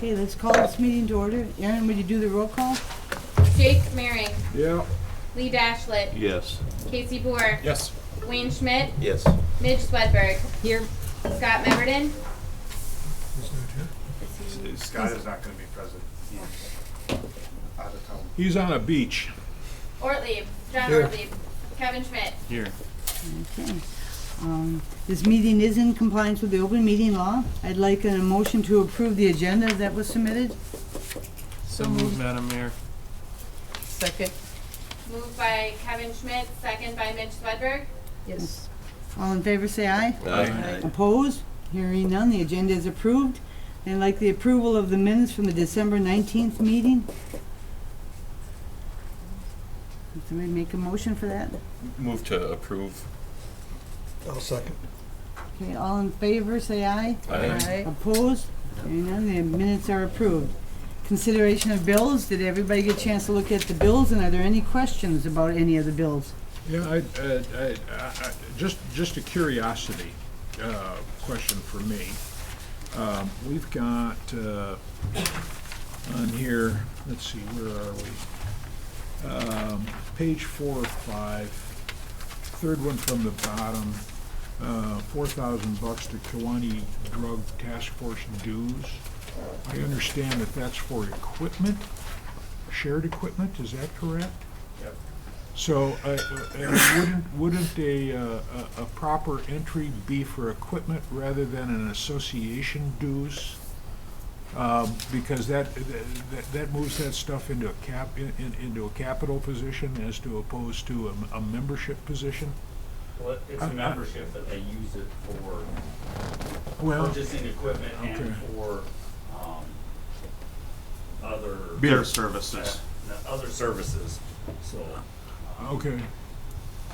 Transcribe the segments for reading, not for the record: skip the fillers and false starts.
Okay, let's call this meeting to order. Aaron, would you do the roll call? Jake Maring, Yeah. Lee Dashlet, Yes. Casey Boer, Yes. Wayne Schmidt, Yes. Midge Swedberg, Here. Scott Meverden, Scott is not gonna be present. He's out of town. He's on a beach. Ortlieb, John Here. Ortlieb, Kevin Schmidt. Here. Okay. This meeting is in compliance with the open meeting law. I'd like a motion to approve the agenda that was submitted. So moved, Madam Mayor. Second, Moved by Kevin Schmidt, second by Midge Swedberg. yes. All in favor, say aye. Aye. Opposed? Hearing none, the agenda is approved. And I'd like the approval of the minutes from the December 19th meeting. Can somebody make a motion for that? Move to approve. I'll second. Okay, all in favor, say aye. Aye. Opposed? Hearing none, the minutes are approved. Consideration of bills, did everybody get a chance to look at the bills, and are there any questions about any of the bills? Yeah, just a curiosity question for me. We've got on here, let's see, where are we? Page 4 or 5, third one from the bottom, $4,000 to Kiwanee Drug Task Force dues. I understand that that's for equipment, shared equipment, is that correct? Yep. So, wouldn't a proper entry be for equipment rather than an association dues? Because that moves that stuff into into a capital position as to opposed to a membership position? Well, it's a membership, but they use it for Well, purchasing equipment okay. and for, other. Beer services. Other services, so. okay.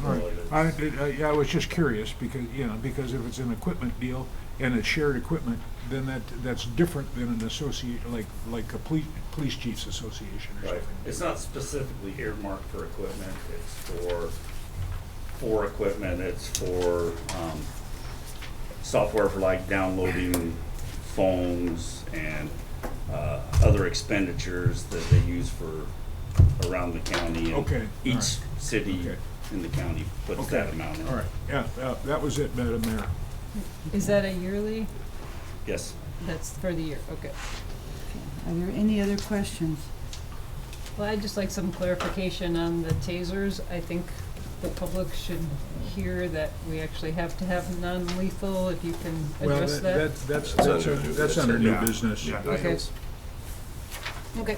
All right. I was just curious because, because if it's an equipment deal and it's shared equipment, then that's different than an like a police chiefs association or Right, something. it's not specifically earmarked for equipment, it's for equipment, it's for, software for like downloading phones and, other expenditures that they use for around the county. And Okay, all each right. city Okay. in the county puts Okay. that amount in. All right, yeah, that was it, Madam Mayor. Is that a yearly? Yes. That's for the year, okay. Are there any other questions? Well, I'd just like some clarification on the tasers. I think the public should hear that we actually have to have non-lethal, if you can Well, address that. that's under new Yeah. business. Yeah. Okay. Okay.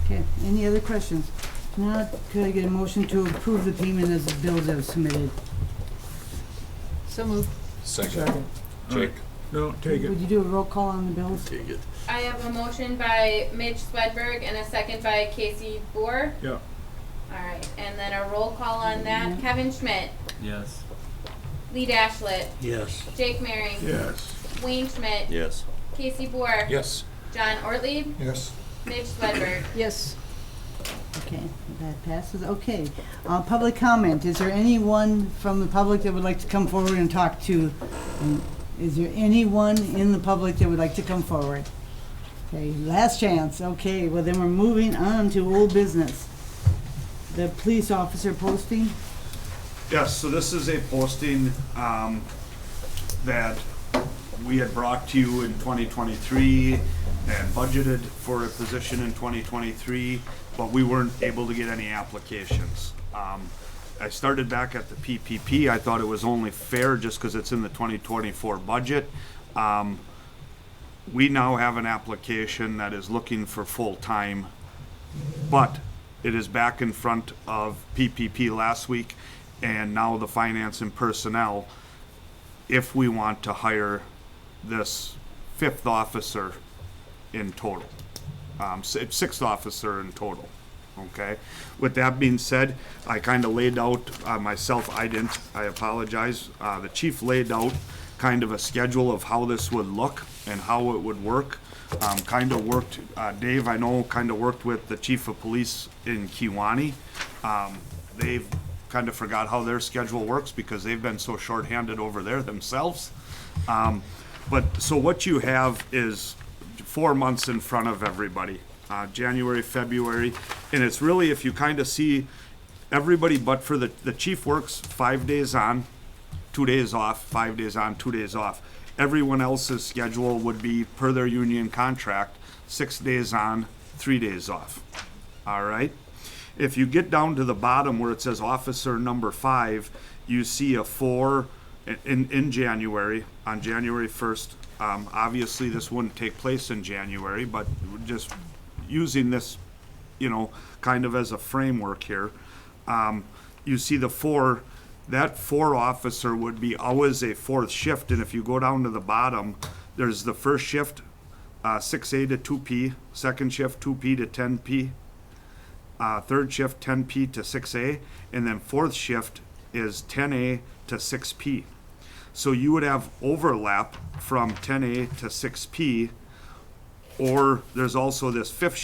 Okay, any other questions? If not, could I get a motion to approve the payment as the bills have submitted? So moved. Second. Jake. No, take it. Would you do a roll call on the bills? Take it. I have a motion by Midge Swedberg and a second by Casey Boer. Yeah, Alright, and then a roll call on that. Kevin Schmidt, Yes. Lee Dashlet, Yes. Jake Maring, yes. Wayne Schmidt, Yes. Casey Boer, Yes. John Ortlieb, Yes. Midge Swedberg. Yes. Okay, that passes. Okay. Public comment. Is there anyone from the public that would like to come forward and talk to? Is there anyone in the public that would like to come forward? Okay, last chance. Okay, well then we're moving on to old business. The police officer posting. Yes, so this is a posting that we had brought to you in 2023 and budgeted for a position in 2023, but we weren't able to get any applications. I started back at the PPP. I thought it was only fair just because it's in the 2024 budget. We now have an application that is looking for full-time, but it is back in front of PPP last week and now the finance and personnel if we want to hire this fifth officer in total, sixth officer in total. Okay. With that being said, I kind of laid out myself. I apologize. The chief laid out kind of a schedule of how this would look and how it would work. Kind of worked. Dave, I know, kind of worked with the chief of police in Kiwanee. They've kind of forgot how their schedule works because they've been so shorthanded over there themselves. But so what you have is 4 months in front of everybody, January, February, and it's really, if you kind of see, everybody but for the chief works 5 days on, 2 days off, 5 days on, 2 days off. Everyone else's schedule would be, per their union contract, 6 days on, 3 days off. All right? If you get down to the bottom where it says officer number 5, you see a 4 in January, on January 1st. Obviously, this wouldn't take place in January, but we're just using this, kind of as a framework here. You see the 4, that 4 officer would be always a 4th shift, and if you go down to the bottom, there's the first shift, 6A to 2P, second shift 2P to 10P, third shift 10P to 6A, and then 4th shift is 10A to 6P. So you would have overlap from 10A to 6P, or there's also this 5th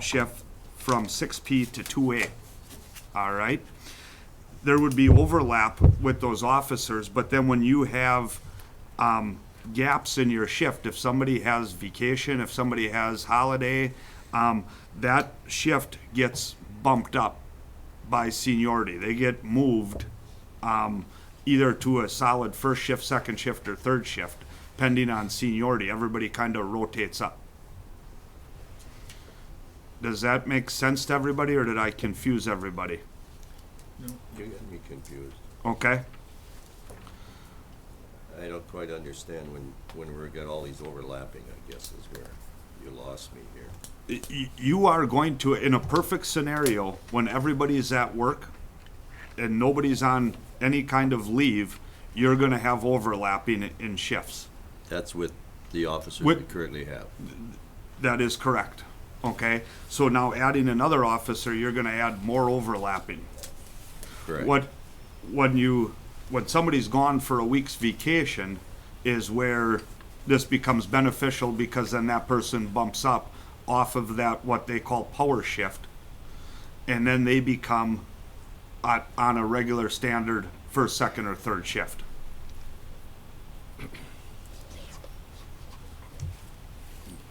shift from 6P to 2A. All right? There would be overlap with those officers, but then when you have gaps in your shift, if somebody has vacation, if somebody has holiday, that shift gets bumped up by seniority. They get moved either to a solid first shift, second shift, or third shift, depending on seniority. Everybody kind of rotates up. Does that make sense to everybody, or did I confuse everybody? You got me confused. Okay? I don't quite understand when we got all these overlapping, I guess is where you lost me here. You are going to, in a perfect scenario, when everybody's at work and nobody's on any kind of leave, you're going to have overlapping in shifts. That's with the officers With- we currently have. That is correct. Okay? So now adding another officer, you're going to add more overlapping. Correct. When somebody's gone for a week's vacation is where this becomes beneficial, because then that person bumps up off of that, what they call power shift, and then they become on a regular standard first, second, or third shift.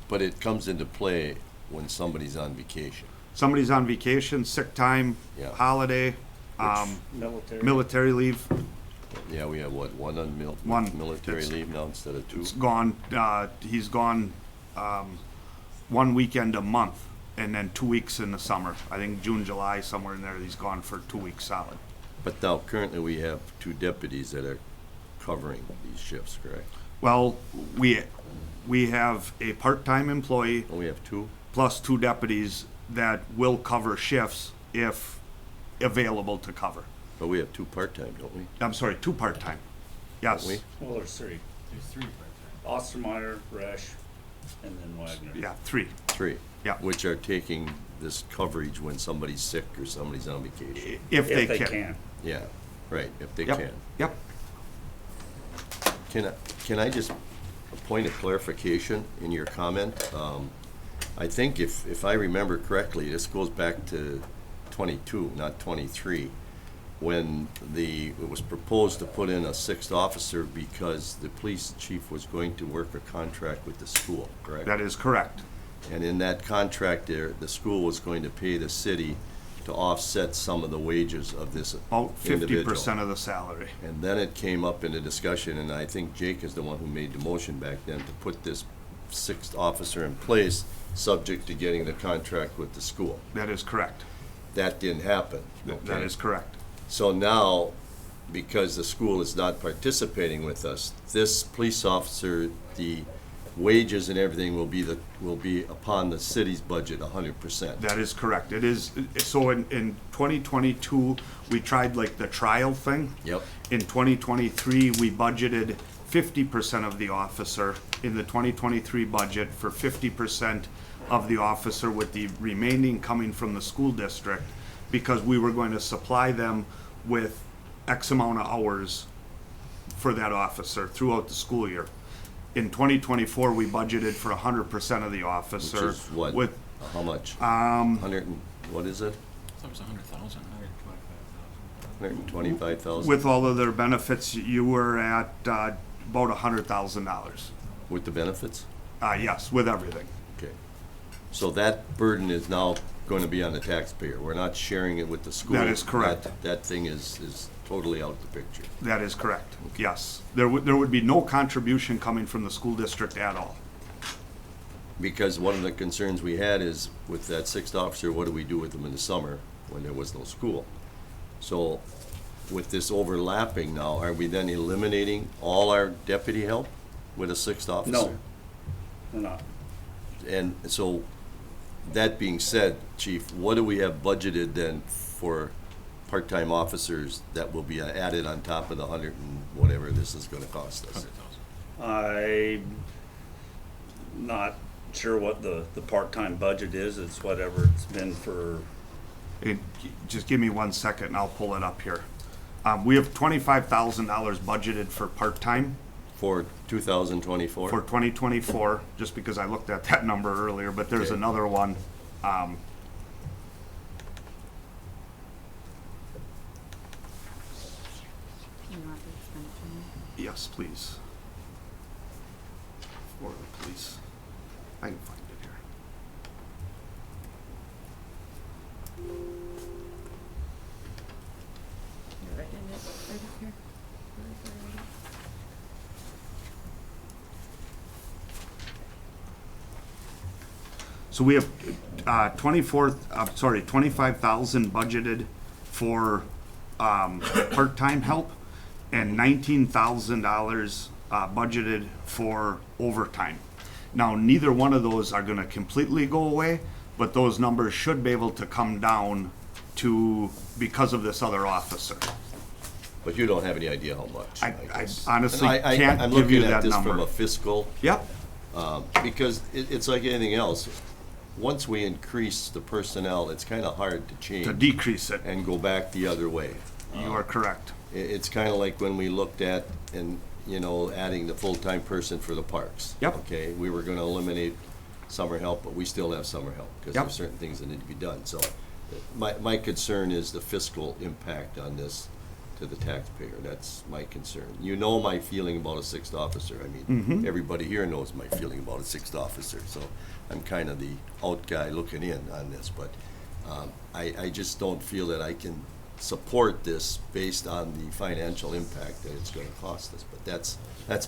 But it comes into play when somebody's on vacation. Somebody's on vacation, sick time, Yeah. holiday, military leave, Yeah, we have what, one on One. military It's- leave now instead of 2? it's gone, he's gone, 1 weekend a month, and then 2 weeks in the summer. I think June, July, somewhere in there, he's gone for 2 weeks solid. But now currently we have 2 deputies that are covering these shifts, correct? Well, we have a part-time employee Oh, we have 2? plus 2 deputies that will cover shifts if available to cover. But we have 2 part-time, don't we? I'm sorry, 2 part-time. Yes. Don't Well, there's 3. There's 3 part-time. Ostermeyer, Resch, and then Wagner. Yeah, 3. 3. Yeah. Which are taking this coverage when somebody's sick or somebody's on vacation. If they If they can. can. Yeah, right, if they Yep. can. Yep. Can I just, a point of clarification in your comment? I think if I remember correctly, this goes back to 22, not 23, when it was proposed to put in a 6th officer because the police chief was going to work a contract with the school, correct? That is correct. And in that contract there, the school was going to pay the city to offset some of the wages of this About individual. 50% of the salary. And then it came up in a discussion, and I think Jake is the one who made the motion back then to put this 6th officer in place, subject to getting the contract with the school. That is correct. That didn't happen. That okay? is correct. So now, because the school is not participating with us, this police officer, the wages and everything will be upon the city's budget 100%. That is correct. It is, so in 2022, we tried like the trial thing. Yep. In 2023, we budgeted 50% of the officer in the 2023 budget for 50% of the officer, with the remaining coming from the school district, because we were going to supply them with X amount of hours for that officer throughout the school year. In 2024, we budgeted for 100% of the Which officer. is what? With, How much? 100 and, what is it? That was 100,000. 125,000? with all of their benefits, you were at about $100,000. With the benefits? Yes, with everything. Okay. So that burden is now going to be on the taxpayer. We're not sharing it with the school. That is correct. That thing is totally out of the picture. That is correct, yes. There would be no contribution coming from the school district at all. Because one of the concerns we had is with that sixth officer, what do we do with them in the summer when there was no school? So with this overlapping now, are we then eliminating all our deputy help with a sixth officer? No, we're not. And so, that being said, Chief, what do we have budgeted then for part-time officers that will be added on top of the 100 and whatever this is gonna cost us? 100,000. I'm not sure what the part-time budget is. It's whatever it's been for, Just give me 1 second and I'll pull it up here. We have $25,000 budgeted for part-time For 2024? for 2024, just because I looked at that number earlier, but there's Okay. another one. Yes, please. For the police. I can find it here. So we have 25,000 budgeted for part-time help and $19,000 budgeted for overtime. Now, neither one of those are gonna completely go away, but those numbers should be able to come down because of this other officer. But you don't have any idea how much. I guess. honestly I- can't I'm give you looking at that this from number. a fiscal, Yep, because it's like anything else. Once we increase the personnel, it's kind of hard to change to decrease it. and go back the other way. You are correct. It's kind of like when we looked at adding the full-time person for the parks. Yep. Okay, we were gonna eliminate summer help, but we still have summer help, because Yep. there's certain things that need to be done. So, my concern is the fiscal impact on this to the taxpayer. That's my concern. You know my feeling about a sixth officer. I mean, everybody here knows my feeling about a sixth officer, so I'm kind of the out guy looking in on this, but I just don't feel that I can support this based on the financial impact that it's gonna cost us, but that's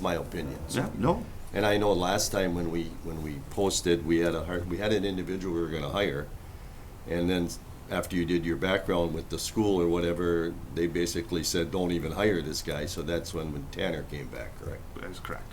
my opinion. So- Yeah, no, And I know last time when we posted, we had an individual we were gonna hire, and then after you did your background with the school or whatever, they basically said, don't even hire this guy, so that's when Tanner came back, correct? that is correct.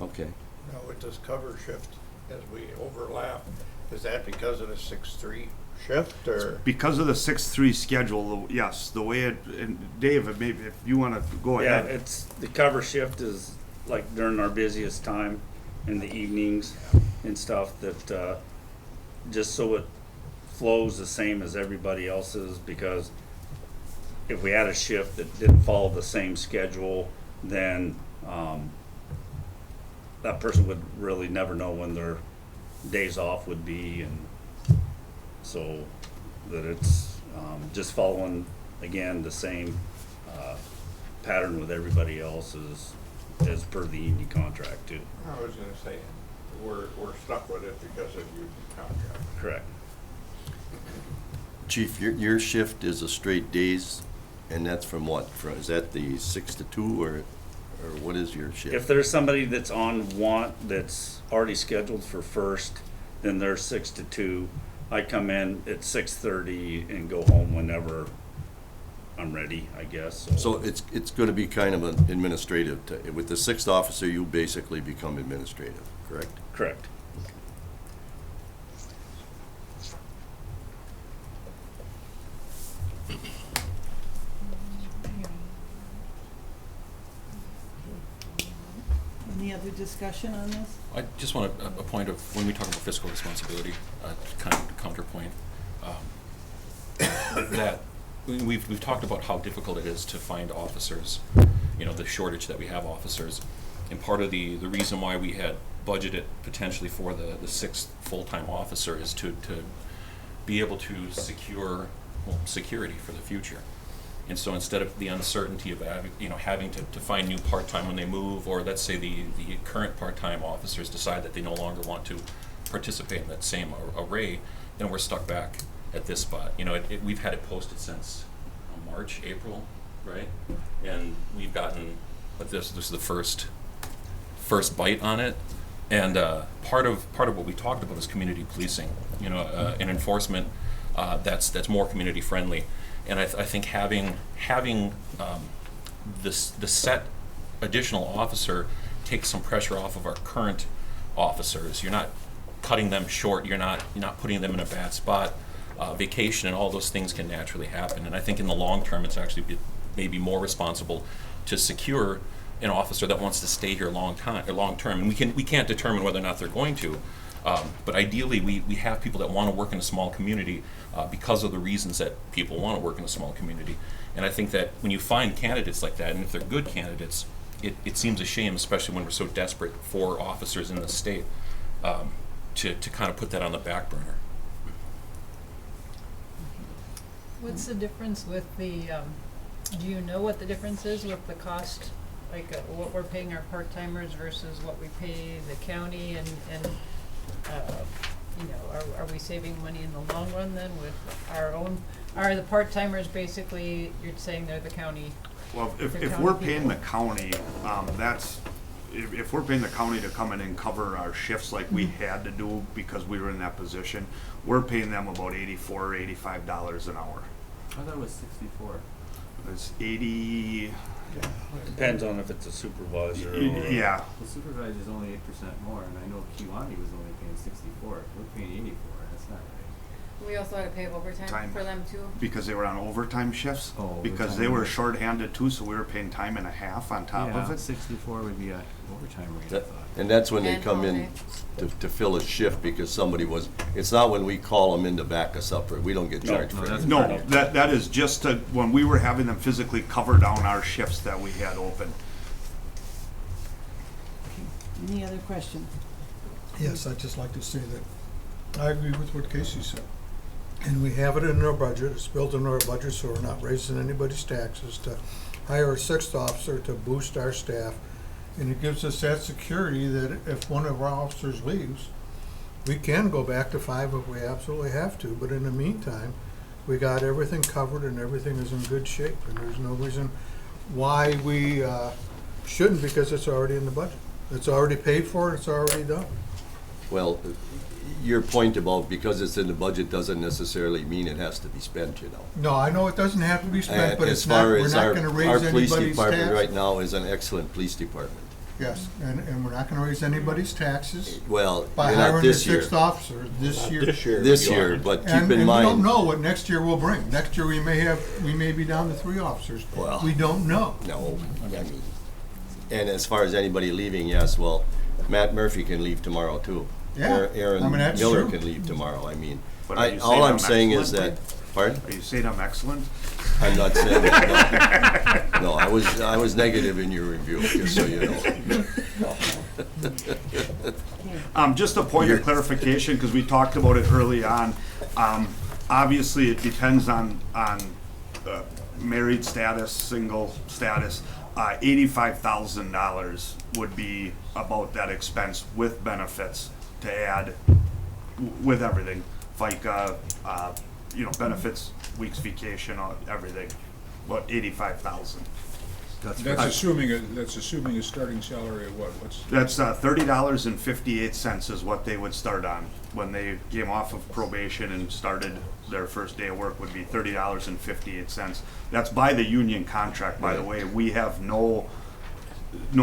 Okay. Now, with this cover shift, as we overlap, is that because of the 6-3 shift, or? Because of the 6-3 schedule, yes, the way it, and Dave, maybe if you wanna go yeah, ahead. it's, the cover shift is like during our busiest time in the evenings and stuff that, just so it flows the same as everybody else's, because if we had a shift that didn't follow the same schedule, then, that person would really never know when their days off would be, and so that it's, just following, again, the same, pattern with everybody else as per the union contract too. I was gonna say, we're stuck with it because of union contract. Correct. Chief, your shift is a straight days, and that's from what? Is that the 6 to 2, or what is your shift? If there's somebody that's on want that's already scheduled for first, then they're 6 to 2. I come in at 6:30 and go home whenever I'm ready, I guess. So it's gonna be kind of an administrative, with the sixth officer, you basically become administrative, correct? Correct. Any other discussion on this? I just want a point of, when we talk about fiscal responsibility, kind of counterpoint, that we've talked about how difficult it is to find officers, the shortage that we have officers. And part of the reason why we had budgeted potentially for the sixth full-time officer is to be able to secure, security for the future. And so instead of the uncertainty of having to find new part-time when they move, or let's say the current part-time officers decide that they no longer want to participate in that same array, then we're stuck back at this spot. We've had it posted since March, April, right? And we've gotten, but this is the first bite on it. And part of what we talked about is community policing, and enforcement that's more community friendly. And I think having the set additional officer takes some pressure off of our current officers. You're not cutting them short. You're not putting them in a bad spot. Vacation and all those things can naturally happen. And I think in the long term, it's actually maybe more responsible to secure an officer that wants to stay here long term. And we can't determine whether or not they're going to. But ideally, we have people that want to work in a small community because of the reasons that people want to work in a small community. And I think that when you find candidates like that, and if they're good candidates, it seems a shame, especially when we're so desperate for officers in the state, to kind of put that on the back burner. What's the difference with the, do you know what the difference is with the cost? Like what we're paying our part-timers versus what we pay the county and are we saving money in the long run then with our own, are the part-timers basically, you're saying they're the county? Well, if county we're paying people. the county, if we're paying the county to come in and cover our shifts like we had to do because we were in that position, we're paying them about $84 or $85 an hour. I thought it was 64. It's 80, Depends on if it's a supervisor or. yeah. The supervisor's only 8% more, and I know Kiwani was only paying 64. We're paying 84. That's not right. We also had to pay overtime Time. for them too. Because they were on overtime shifts. Oh, Because overtime they were rate. shorthanded too, so we were paying time and a half on top yeah, of it. 64 would be a overtime rate, I That- thought. And that's when they And come in to fill a shift because somebody was, it's not when we call them in to back us up for it. We don't get No, charged no, for that's it. No, that is just to, when we were having them physically cover down our shifts that we had open. Any other questions? Yes, I'd just like to say that I agree with what Casey said. And we have it in our budget, it's built into our budget, so we're not raising anybody's taxes to hire a sixth officer to boost our staff. And it gives us that security that if one of our officers leaves, we can go back to 5 if we absolutely have to. But in the meantime, we got everything covered and everything is in good shape. And there's no reason why we shouldn't, because it's already in the budget. It's already paid for, it's already done. Well, your point about because it's in the budget doesn't necessarily mean it has to be spent, No, I know it doesn't have to be spent, but As it's not, far we're as not our gonna raise police anybody's department right taxes. now is an excellent police department. Yes, and we're not gonna raise anybody's taxes Well, by not hiring a this year. sixth officer this year. This year, but keep And in we don't mind, know what next year will bring. Next year, we may be down to 3 officers. Well. We don't know. no, I mean, and as far as anybody leaving, yes, well, Matt Murphy can leave tomorrow too. Yeah, Aaron I mean, that's Miller true. can leave tomorrow, I mean, But are you all saying I'm I'm saying is that, excellent? pardon? Are you saying I'm excellent? I'm not saying that, no. No, I was negative in your review, just so you know. Just a point of clarification, because we talked about it early on. Obviously, it depends on married status, single status. $85,000 would be about that expense with benefits to add, with everything, FICA, benefits, weeks vacation, everything. About 85,000. That's assuming a starting salary of what? That's $30.58 is what they would start on when they came off of probation and started their first day of work. Would be $30.58. That's by the union contract, by the way. We have no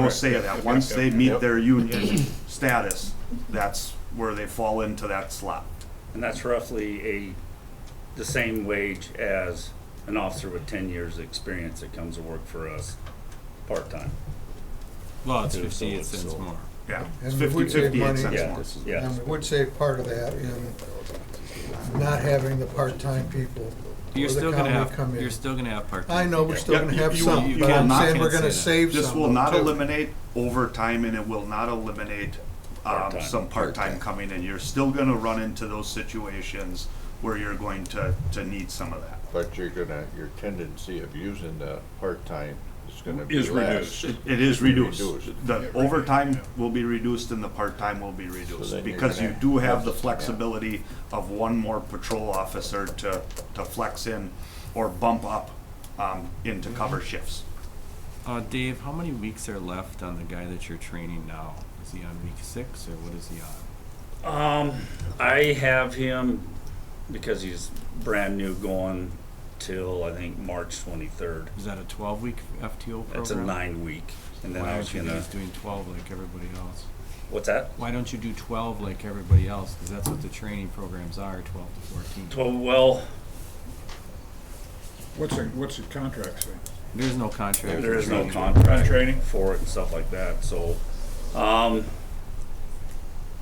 say of that. Once they meet their union status, that's where they fall into that slot. And that's roughly the same wage as an officer with 10 years experience that comes to work for us part-time. Well, it's So 58 cents so- more. Yeah, And it's we would save 58 money. cents Yeah, more. yeah. And we would save part of that in not having the part-time people You're or the still gonna county have come in. you're still gonna have part-time. I know we're still Yeah, gonna have you some, will but I'm not- saying we're gonna say that. save some. This will not too. eliminate overtime, and it will not eliminate Part-time. some part-time coming in. You're still gonna run into those situations where you're going to need some of that. But your tendency of using the part-time is gonna be Is less. reduced. It is reduced. Reduced. The overtime will be reduced and the part-time will be reduced, then you're because you gonna do have have the to- flexibility of one more patrol officer to flex in or bump up, into cover shifts. Dave, how many weeks are left on the guy that you're training now? Is he on week 6 or what is he on? I have him, because he's brand new, going till I think March 23rd. Is that a 12-week FTO program? That's a 9-week, and then Why I was don't you gonna. guys doing 12 like everybody else? What's that? Why don't you do 12 like everybody else? Because that's what the training programs are, 12 to 14. 12. Well, What's the contract say? There's no contract. there is no Training. contract Training? for it and stuff like that. So, I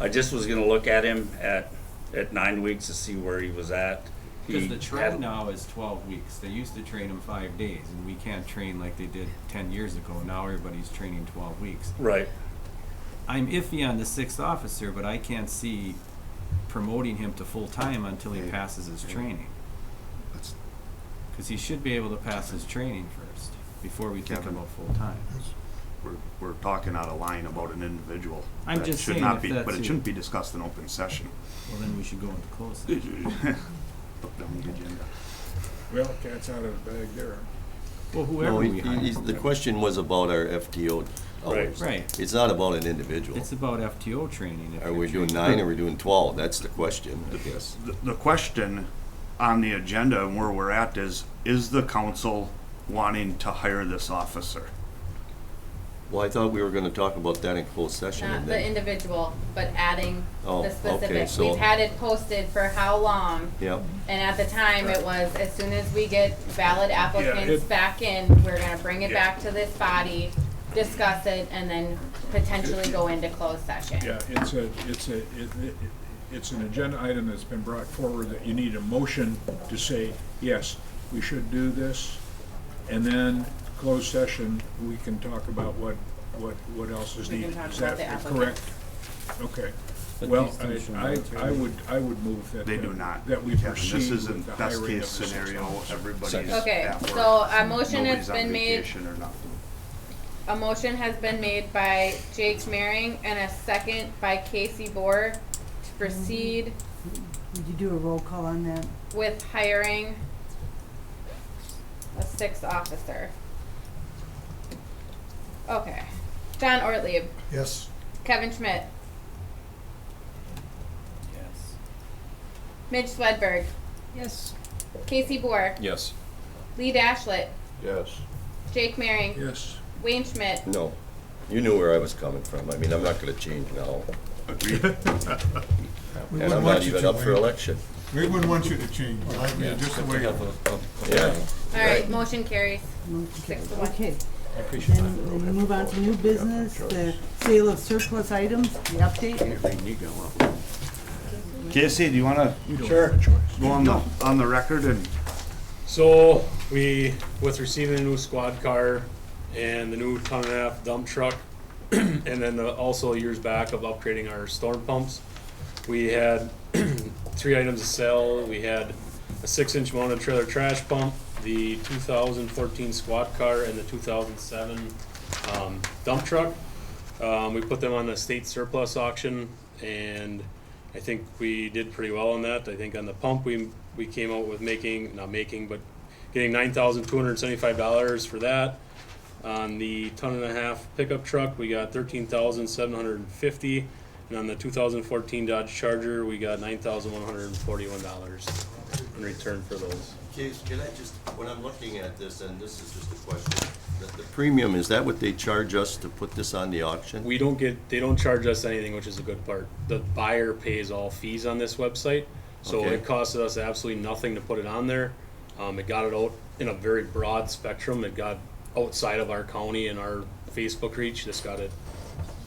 just was gonna look at him at 9 weeks to see where he was at. Because He the had- train now is 12 weeks. They used to train them 5 days, and we can't train like they did 10 years ago. Now everybody's training 12 weeks. Right. I'm iffy on the 6th officer, but I can't see promoting him to full-time until he passes his training. That's- Because he should be able to pass his training first, before we think Kevin. about full-time. We're talking out of line about an individual. I'm That just should saying not if be, that's but it you. shouldn't be discussed in open session. Well, then we should go into closed session. Look down the agenda. Well, cat's out of the bag there. Well, whoever No, we hire. the question was about our FTO hours. Right. It's not about an individual. It's about FTO training. if Are you're we doing training- 9 or are we doing 12? That's the question, I guess. The question on the agenda and where we're at is the council wanting to hire this officer? Well, I thought we were gonna talk about that in closed session. Not and the then- individual, but adding Oh, the okay, specific. so- We've had it posted for how long? Yep. And at the time, it was as soon as we get valid applicants it- back in, we're gonna bring it back to this body, discuss it, and then potentially go into closed session. Yeah, it's an agenda item that's been brought forward that you need a motion to say, yes, we should do this. And then closed session, we can talk about what else is We can needed. talk Is about that the correct? Okay. But Well, these two should I volunteer. would move that. They do not. That we Kevin, proceed this with isn't the best hiring case of the six scenario. officers. Everybody's Okay, at work. so a motion has Nobody's on been made. vacation or nothing. A motion has been made by Jake Maring and a second by Casey Bohr to proceed Would you do a roll call on that? with hiring a 6th officer. Okay. John Ortlieb, Yes. Kevin Schmidt, Yes. Midge Swedberg, Yes. Casey Bohr, Yes. Lee Dashlet, Yes. Jake Maring, Yes. Wayne Schmidt. No. You knew where I was coming from. I mean, I'm not gonna change now. Agreed. We And wouldn't I'm want not you even to, up for Wayne. election. We wouldn't want you to change. I mean, just the way. Yeah. All right, motion carries. Okay. 6-1. Okay. I appreciate that. Then we move on to new business, the sale of surplus items, the update. Casey, do you wanna We don't have a choice. go on the record and So we, with receiving a new squad car and the new 1.5 dump truck, and then also years back of upgrading our storm pumps, we had 3 items to sell. We had a 6-inch mounted trailer trash pump, the 2014 squad car, and the 2007 dump truck. We put them on the state surplus auction, and I think we did pretty well on that. I think on the pump, we came out with getting $9,275 for that. On the 1.5 pickup truck, we got $13,750, and on the 2014 Dodge Charger, we got $9,141 in return for those. Case, can I just, when I'm looking at this, and this is just a question, the premium, is that what they charge us to put this on the auction? They don't charge us anything, which is a good part. The buyer pays all fees on this website, so Okay. it costs us absolutely nothing to put it on there. It got it out in a very broad spectrum. It got outside of our county and our Facebook reach. This got it.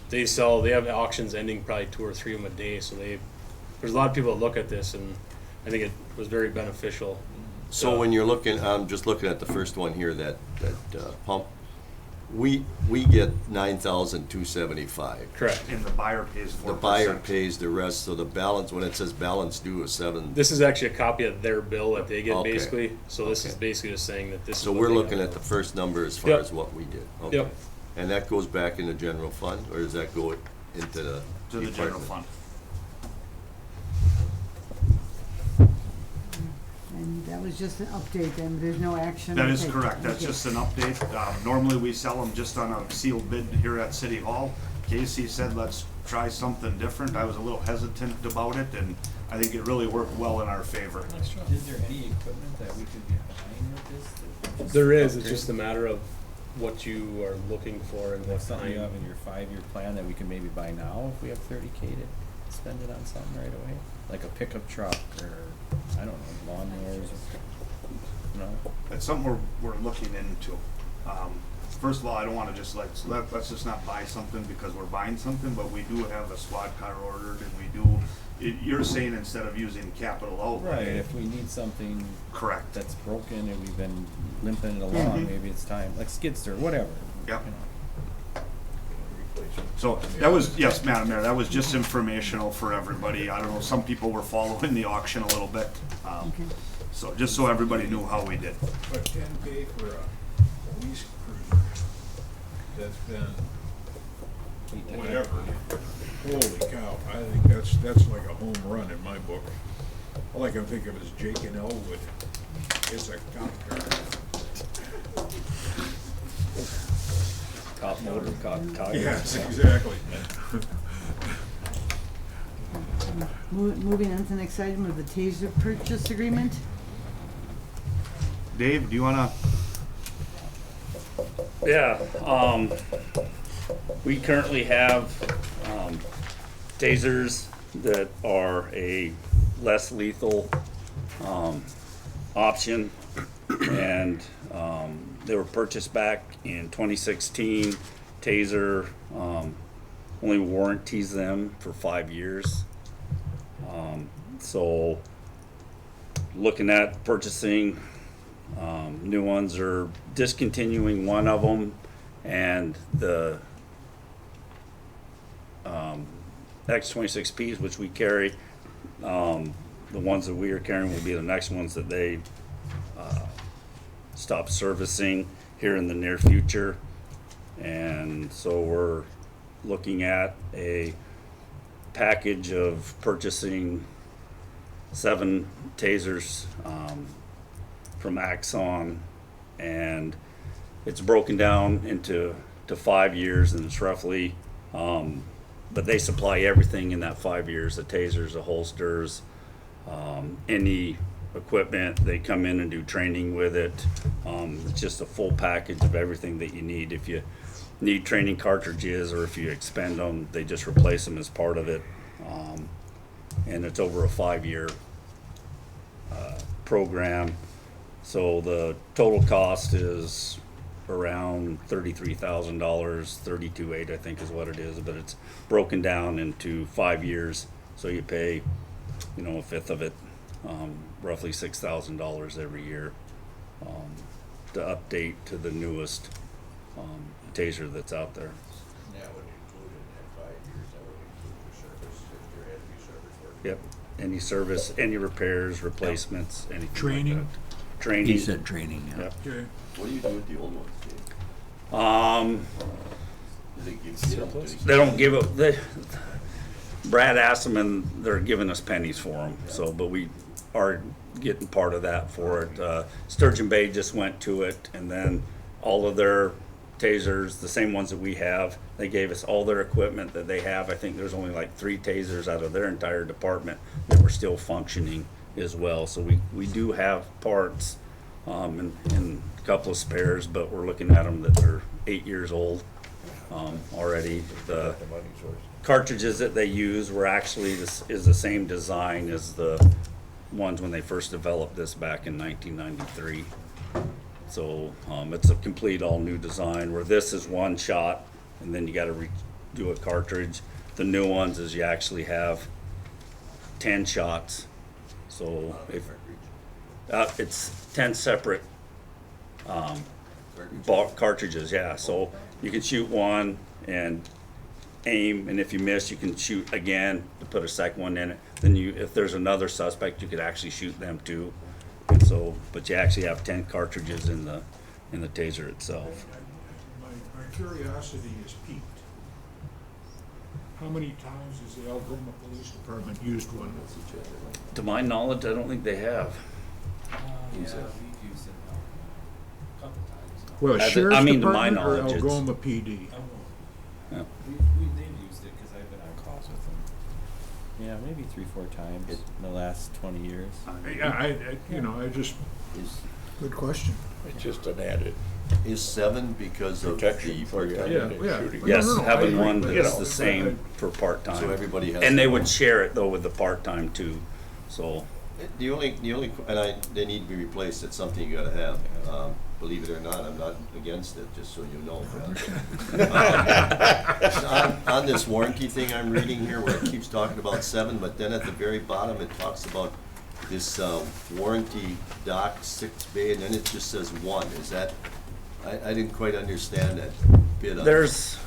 They have auctions ending probably 2 or 3 of them a day, so there's a lot of people that look at this, and I think it was very beneficial. So when you're looking, I'm just looking at the first one here, that pump, we get 9,275. Correct. And the buyer pays 4%. The buyer pays the rest, so the balance, when it says balance due is 7. This is actually a copy of their bill that they get Okay. basically. So this is Okay. basically just saying that this is So what we're they looking have. at the first number as far Yep. as what we did. Okay. Yep. And that goes back in the general fund, or does that go into the To the general department? fund. And that was just an update then, there's no action? That is Okay. correct, that's Okay. just an update. Normally, we sell them just on a sealed bid here at City Hall. Casey said, let's try something different. I was a little hesitant about it, and I think it really worked well in our favor. Is there any equipment that we could get behind with this? that just There is. It's upgrade? just a matter of what you are looking for and what What's something you time. have in your 5-year plan that we can maybe buy now if we have 30K to spend it on something right away? Like a pickup truck or, I don't know, lawnmowers or, no? It's something we're looking into. First of all, I don't wanna just let's just not buy something because we're buying something, but we do have a squad car ordered, and we do, you're saying instead of using capital outlay. Right, if we need something Correct. that's broken and we've been limping it along, Mhm. maybe it's time, like skid steer, whatever. Yep. you know. So that was, yes, Madam Mayor, that was just informational for everybody. I don't know, some people were following the auction a little bit. Okay. So just so everybody knew how we did. But 10K for a police cruiser, that's been whatever. Holy cow, I think that's like a home run in my book. All I can think of is Jake and Elwood. It's a cop car. Cop motor, cop tire. Yes, exactly. Moving on to the next item of the TASER purchase agreement. Dave, do you wanna? Yeah, we currently have, tasers that are a less lethal, option. And, they were purchased back in 2016. Taser, only warranties them for 5 years. So looking at purchasing, new ones, or discontinuing one of them, and the X26Ps, which we carry, the ones that we are carrying will be the next ones that they stop servicing here in the near future. And so we're looking at a package of purchasing 7 tasers from Axon, and it's broken down into 5 years, and it's roughly, but they supply everything in that 5 years: the tasers, the holsters, any equipment. They come in and do training with it. It's just a full package of everything that you need. If you need training cartridges or if you expend them, they just replace them as part of it. And it's over a 5-year program. So the total cost is around $33,000, $32,800 I think is what it is, but it's broken down into 5 years. So you pay, a fifth of it, roughly $6,000 every year, to update to the newest taser that's out there. That would include in that 5 years, that would include your service, if there had to be service work. Yep. Any service, any repairs, replacements, anything like Training? that. Training. He said training, yeah. Yep. Okay. What do you do with the old ones, Dave? Do they give you them? They don't give it, Brad asked them and they're giving us pennies for them, so, but we are getting part of that for it. Sturgeon Bay just went to it, and then all of their tasers, the same ones that we have, they gave us all their equipment that they have. I think there's only like 3 tasers out of their entire department that were still functioning as well. So we do have parts, and a couple of spares, but we're looking at them that are 8 years old, already. The The money's worth. cartridges that they use were actually is the same design as the ones when they first developed this back in 1993. So it's a complete all new design, where this is one shot and then you got to redo a cartridge. The new ones is you actually have 10 shots. So if it's 10 separate cartridges, yeah, so you can shoot one and aim, and if you miss, you can shoot again to put a second one in it. Then if there's another suspect, you could actually shoot them too. And so, but you actually have 10 cartridges in the taser itself. My curiosity is piqued. How many times has the Algoma Police Department used one? To my knowledge, I don't think they have. We've used it a couple times. Well, As it- Sheriff's I mean, to my Department or knowledge, it's- Algoma PD? Yeah. They've used it, cause I've been on calls with them. Yeah, maybe 3-4 times in the last 20 years. I I just, Is, Good question. It's just an added is 7 because of protection the for you. part-time? yeah. shooting. Yes, No, I having agree, one but, that's you the know, same for part-time. So everybody has. And they their would own. share it though with the part-time too, so. The only, they need to be replaced, it's something you gotta have. Believe it or not, I'm not against it, just so you know. On this warranty thing I'm reading here, where it keeps talking about 7, but then at the very bottom, it talks about this warranty dock 6 bay, and then it just says 1. Is that, I didn't quite understand that bit of it. There's,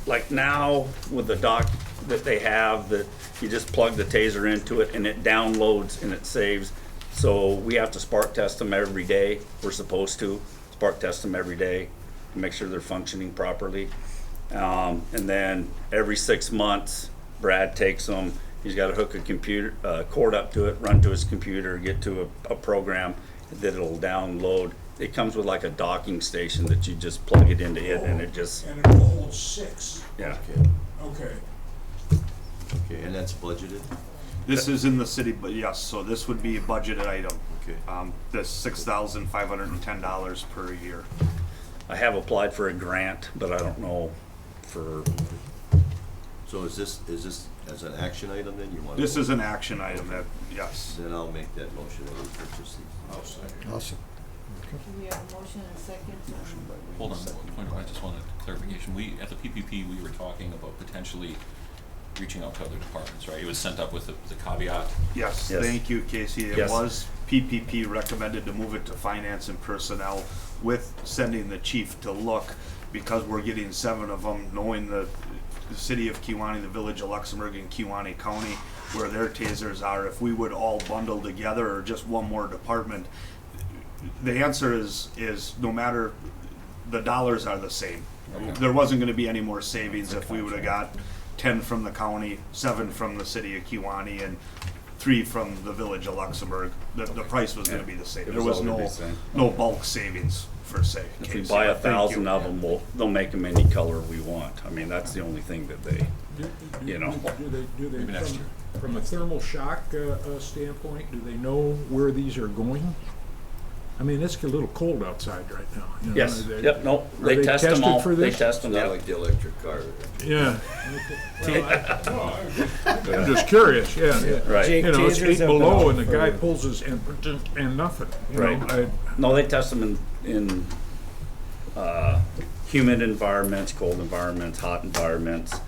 like now with the dock that they have, that you just plug the taser into it and it downloads and it saves. So we have to spark test them every day. We're supposed to spark test them every day to make sure they're functioning properly. And then every 6 months, Brad takes them. He's got to hook a cord up to it, run to his computer, get to a program that it'll download. It comes with like a docking station that you just plug it into it and it just, And it will hold 6. yeah. Okay. Okay, and that's budgeted? This is in the city, but yes, so this would be a budgeted item. Okay. That's $6,510 per year. I have applied for a grant, but I don't know for, So is this as an action item then you want? This is an action item that, yes. Then I'll make that motion that we purchase these. Awesome. We have a motion and a second. Hold on, one point, I just wanted clarification. At the PPP, we were talking about potentially reaching out to other departments, right? It was sent up with the caveat. Yes, Yes. thank you, Casey. It Yes. was PPP recommended to move it to finance and personnel with sending the chief to look, because we're getting 7 of them, knowing the city of Kewanee, the village of Luxembourg, and Kewanee County, where their tasers are, if we would all bundle together or just one more department, the answer is no matter, the dollars are the same. There wasn't gonna be any more savings if we would've got 10 from the county, 7 from the city of Kewanee, and 3 from the village of Luxembourg. The price was gonna be the same. It There was was all gonna be no, the same. no bulk savings per se. if we Casey, buy but thank 1,000 you. of them, they'll make them any color we want. I mean, that's the only thing that they, You know. Do they Maybe next year. from a thermal shock standpoint, do they know where these are going? I mean, it's a little cold outside right now. You know, yes, they- yep, no, are they test them tested all. for They this? test them, Not yeah. like the electric car. Yeah. I'm just curious, yeah. Right. You know, it's Tasers 8 have been below out and the guy for- pulls his, and nothing, you know. Right. No, they test them in humid environments, cold environments, hot environments.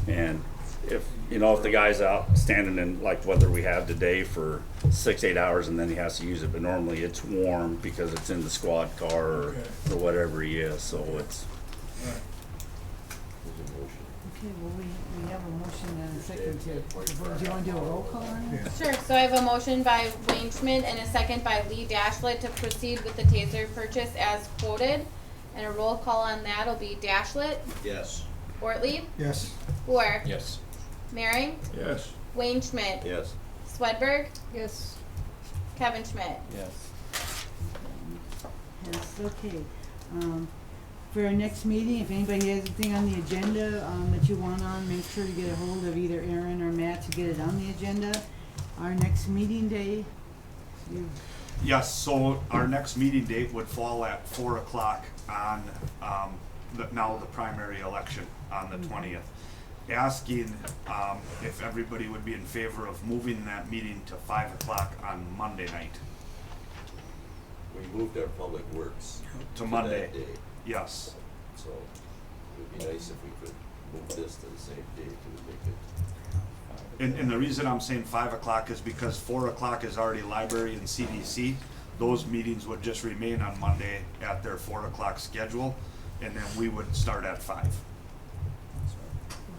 And if the guy's out standing in like weather we have today for 6-8 hours and then he has to use it, but normally it's warm because it's in the squad car or whatever he is, so it's, Okay, well, we have a motion and a second to, do you want to do a roll call on it? Sure, so I have a motion by Wayne Schmidt and a second by Lee Dashlet to proceed with the taser purchase as quoted. And a roll call on that will be Dashlet, Yes. Ortlieb, Yes. Boer, Yes. Maring, Yes. Wayne Schmidt, Yes. Swedberg, Yes. Kevin Schmidt. Yes. Yes, okay. For our next meeting, if anybody has anything on the agenda, that you want on, make sure to get a hold of either Aaron or Matt to get it on the agenda. Our next meeting day, Yes, so our next meeting date would fall at 4 o'clock on, now the primary election on the 20th. Asking, if everybody would be in favor of moving that meeting to 5 o'clock on Monday night, We moved our public works to Monday, that day, yes. so it would be nice if we could move this to the same day to make it. And the reason I'm saying 5 o'clock is because 4 o'clock is already library and CDC, those meetings would just remain on Monday at their 4 o'clock schedule, and then we would start at 5. It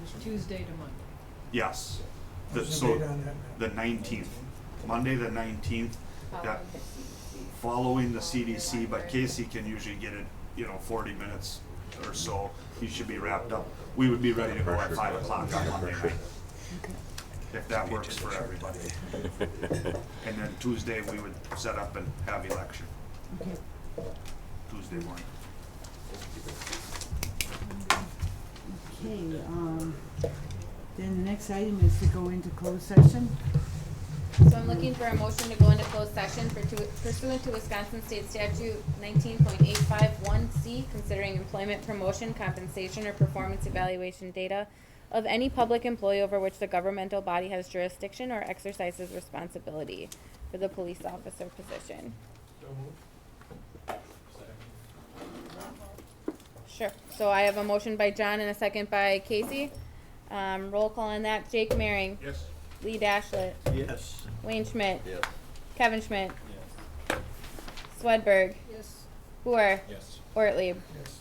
was Tuesday to Monday. Yes. What's the So date on that? the 19th, Monday the 19th, that, following the CDC, but Casey can usually get it, 40 minutes or so. He should be wrapped up. We would be ready to go at 5 o'clock on Monday night. If that works for everybody. And then Tuesday, we would set up and have election. Okay. Tuesday morning. Okay, then the next item is to go into closed session. So I'm looking for a motion to go into closed session pursuant to Wisconsin State Statute 19.851C, considering employment, promotion, compensation, or performance evaluation data of any public employee over which the governmental body has jurisdiction or exercises responsibility for the police officer position. Sure. So I have a motion by John and a second by Casey. Roll call on that. Jake Maring. Yes. Lee Dashlet. Yes. Wayne Schmidt. Yes. Kevin Schmidt. Swedberg. Yes. Boer. Yes. Ortlieb. Yes.